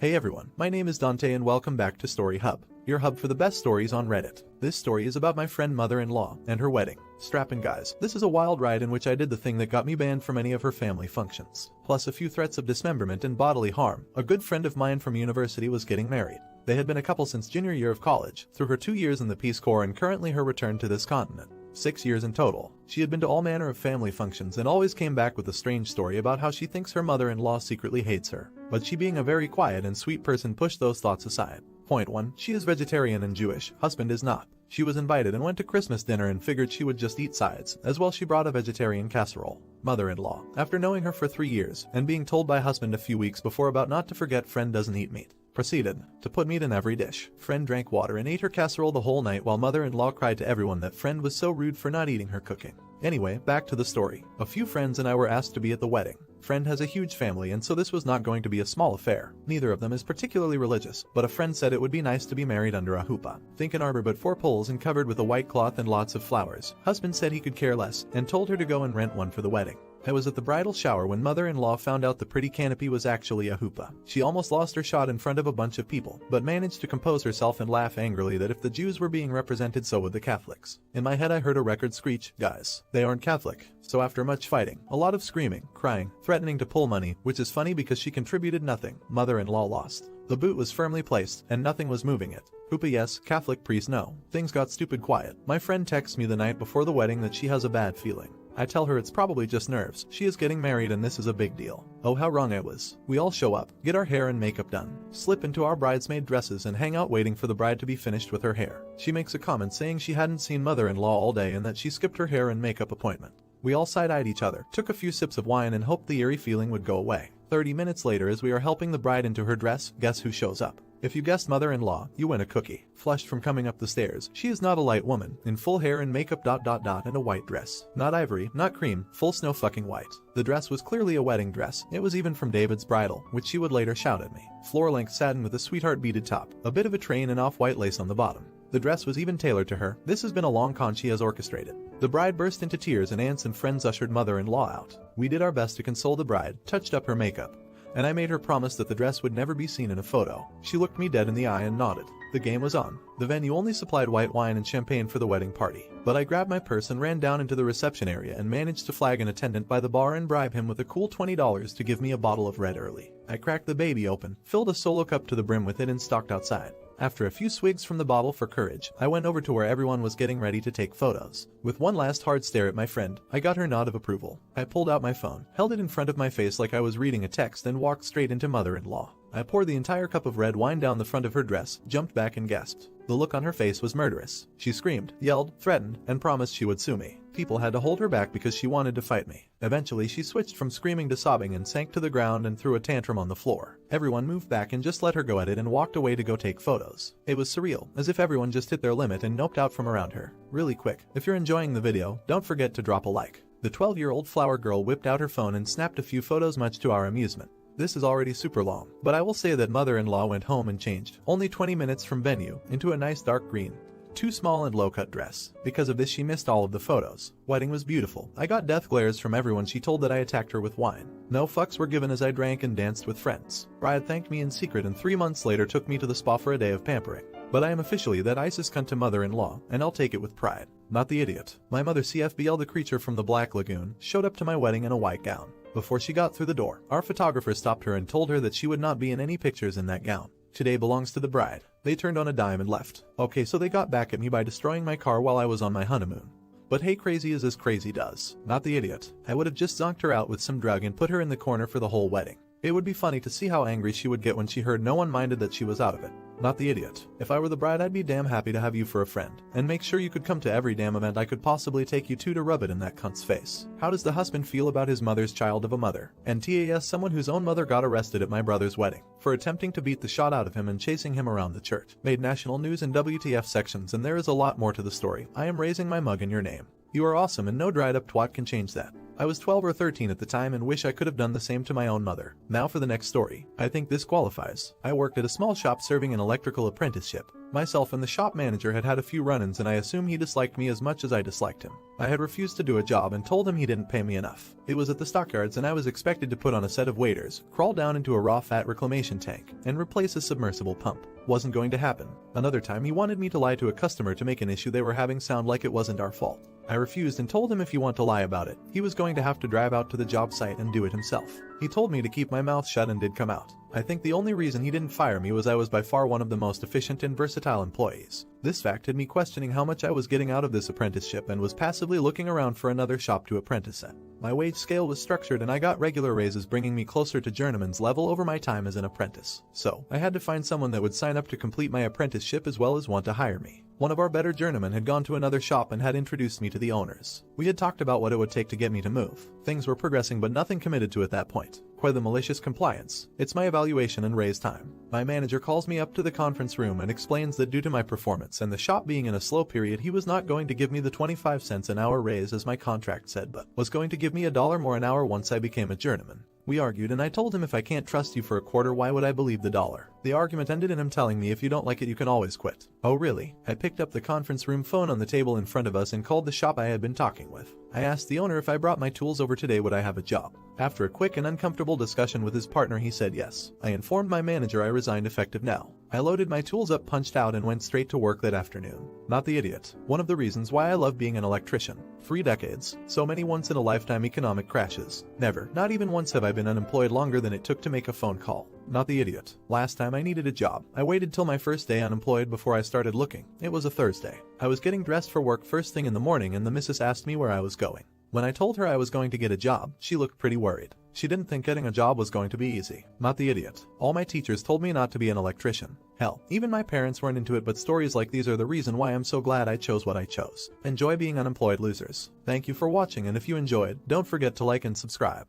Hey everyone, my name is Dante and welcome back to Story Hub, your hub for the best stories on Reddit. This story is about my friend mother-in-law and her wedding. Strap in guys, this is a wild ride in which I did the thing that got me banned from any of her family functions. Plus a few threats of dismemberment and bodily harm. A good friend of mine from university was getting married. They had been a couple since junior year of college, through her 2 years in the Peace Corps and currently her return to this continent. 6 years in total. She had been to all manner of family functions and always came back with a strange story about how she thinks her mother-in-law secretly hates her. But she, being a very quiet and sweet person, pushed those thoughts aside. Point 1. She is vegetarian and Jewish, husband is not. She was invited and went to Christmas dinner and figured she would just eat sides. As well, she brought a vegetarian casserole. Mother-in-law. After knowing her for 3 years and being told by husband a few weeks before about not to forget friend doesn't eat meat, proceeded to put meat in every dish. Friend drank water and ate her casserole the whole night while mother-in-law cried to everyone that friend was so rude for not eating her cooking. Anyway, back to the story. A few friends and I were asked to be at the wedding. Friend has a huge family and so this was not going to be a small affair. Neither of them is particularly religious, but a friend said it would be nice to be married under a huppah. Think an arbor but 4 poles and covered with a white cloth and lots of flowers. Husband said he could care less and told her to go and rent one for the wedding. I was at the bridal shower when mother-in-law found out the pretty canopy was actually a huppah. She almost lost her shot in front of a bunch of people, but managed to compose herself and laugh angrily that if the Jews were being represented so would the Catholics. In my head I heard a record screech, guys, they aren't Catholic. So after much fighting, a lot of screaming, crying, threatening to pull money, which is funny because she contributed nothing, mother-in-law lost. The boot was firmly placed, and nothing was moving it. Huppah yes, Catholic priest no. Things got stupid quiet. My friend texts me the night before the wedding that she has a bad feeling. I tell her it's probably just nerves. She is getting married and this is a big deal. Oh, how wrong I was. We all show up, get our hair and makeup done, slip into our bridesmaid dresses and hang out waiting for the bride to be finished with her hair. She makes a comment saying she hadn't seen mother-in-law all day and that she skipped her hair and makeup appointment. We all side-eyed each other, took a few sips of wine and hoped the eerie feeling would go away. 30 minutes later, as we are helping the bride into her dress, guess who shows up? If you guessed mother-in-law, you win a cookie. Flushed from coming up the stairs, she is not a light woman, in full hair and makeup ... and a white dress. Not ivory, not cream, full snow fucking white. The dress was clearly a wedding dress. It was even from David's bridal, which she would later shout at me. Floor-length satin with a sweetheart beaded top, a bit of a train and off-white lace on the bottom. The dress was even tailored to her. This has been a long con she has orchestrated. The bride burst into tears and aunts and friends ushered mother-in-law out. We did our best to console the bride, touched up her makeup, and I made her promise that the dress would never be seen in a photo. She looked me dead in the eye and nodded. The game was on. The venue only supplied white wine and champagne for the wedding party, but I grabbed my purse and ran down into the reception area and managed to flag an attendant by the bar and bribe him with a cool $20 to give me a bottle of red early. I cracked the baby open, filled a solo cup to the brim with it and stalked outside. After a few swigs from the bottle for courage, I went over to where everyone was getting ready to take photos. With one last hard stare at my friend, I got her nod of approval. I pulled out my phone, held it in front of my face like I was reading a text and walked straight into mother-in-law. I poured the entire cup of red wine down the front of her dress, jumped back and gasped. The look on her face was murderous. She screamed, yelled, threatened, and promised she would sue me. People had to hold her back because she wanted to fight me. Eventually she switched from screaming to sobbing and sank to the ground and threw a tantrum on the floor. Everyone moved back and just let her go at it and walked away to go take photos. It was surreal, as if everyone just hit their limit and noped out from around her. Really quick, if you're enjoying the video, don't forget to drop a like. The 12-year-old flower girl whipped out her phone and snapped a few photos much to our amusement. This is already super long, but I will say that mother-in-law went home and changed, only 20 minutes from venue, into a nice dark green, too small and low-cut dress. Because of this she missed all of the photos. Wedding was beautiful. I got death glares from everyone. She told that I attacked her with wine. No fucks were given as I drank and danced with friends. Bride thanked me in secret and 3 months later took me to the spa for a day of pampering. But I am officially that ISIS cunt to mother-in-law, and I'll take it with pride. Not the idiot. My mother CFBL, the creature from the Black Lagoon, showed up to my wedding in a white gown. Before she got through the door, our photographer stopped her and told her that she would not be in any pictures in that gown. Today belongs to the bride. They turned on a dime and left. Okay, so they got back at me by destroying my car while I was on my honeymoon. But hey, crazy is as crazy does. Not the idiot. I would have just zonked her out with some drug and put her in the corner for the whole wedding. It would be funny to see how angry she would get when she heard no one minded that she was out of it. Not the idiot. If I were the bride, I'd be damn happy to have you for a friend, and make sure you could come to every damn event I could possibly take you to rub it in that cunt's face. How does the husband feel about his mother's child of a mother? And TAS, someone whose own mother got arrested at my brother's wedding for attempting to beat the shot out of him and chasing him around the church. Made national news and WTF sections, and there is a lot more to the story. I am raising my mug in your name. You are awesome and no dried up twat can change that. I was 12 or 13 at the time and wish I could have done the same to my own mother. Now for the next story. I think this qualifies. I worked at a small shop serving an electrical apprenticeship. Myself and the shop manager had had a few run-ins and I assume he disliked me as much as I disliked him. I had refused to do a job and told him he didn't pay me enough. It was at the stockyards and I was expected to put on a set of waders, crawl down into a raw fat reclamation tank, and replace a submersible pump. Wasn't going to happen. Another time he wanted me to lie to a customer to make an issue they were having sound like it wasn't our fault. I refused and told him if you want to lie about it, he was going to have to drive out to the job site and do it himself. He told me to keep my mouth shut and did come out. I think the only reason he didn't fire me was I was by far one of the most efficient and versatile employees. This fact had me questioning how much I was getting out of this apprenticeship and was passively looking around for another shop to apprentice at. My wage scale was structured and I got regular raises bringing me closer to journeyman's level over my time as an apprentice. So, I had to find someone that would sign up to complete my apprenticeship as well as want to hire me. One of our better journeymen had gone to another shop and had introduced me to the owners. We had talked about what it would take to get me to move. Things were progressing but nothing committed to at that point. Quite the malicious compliance. It's my evaluation and raise time. My manager calls me up to the conference room and explains that due to my performance and the shop being in a slow period he was not going to give me the 25 cents an hour raise as my contract said but was going to give me $1 more an hour once I became a journeyman. We argued and I told him if I can't trust you for a quarter why would I believe the dollar. The argument ended in him telling me if you don't like it you can always quit. Oh really? I picked up the conference room phone on the table in front of us and called the shop I had been talking with. I asked the owner if I brought my tools over today would I have a job. After a quick and uncomfortable discussion with his partner he said yes. I informed my manager I resigned effective now. I loaded my tools up, punched out and went straight to work that afternoon. Not the idiot. One of the reasons why I love being an electrician. 3 decades. So many once in a lifetime economic crashes. Never, not even once have I been unemployed longer than it took to make a phone call. Not the idiot. Last time I needed a job, I waited till my first day unemployed before I started looking. It was a Thursday. I was getting dressed for work first thing in the morning and the missus asked me where I was going. When I told her I was going to get a job, she looked pretty worried. She didn't think getting a job was going to be easy. Not the idiot. All my teachers told me not to be an electrician. Hell, even my parents weren't into it, but stories like these are the reason why I'm so glad I chose what I chose. Enjoy being unemployed, losers. Thank you for watching, and if you enjoyed, don't forget to like and subscribe.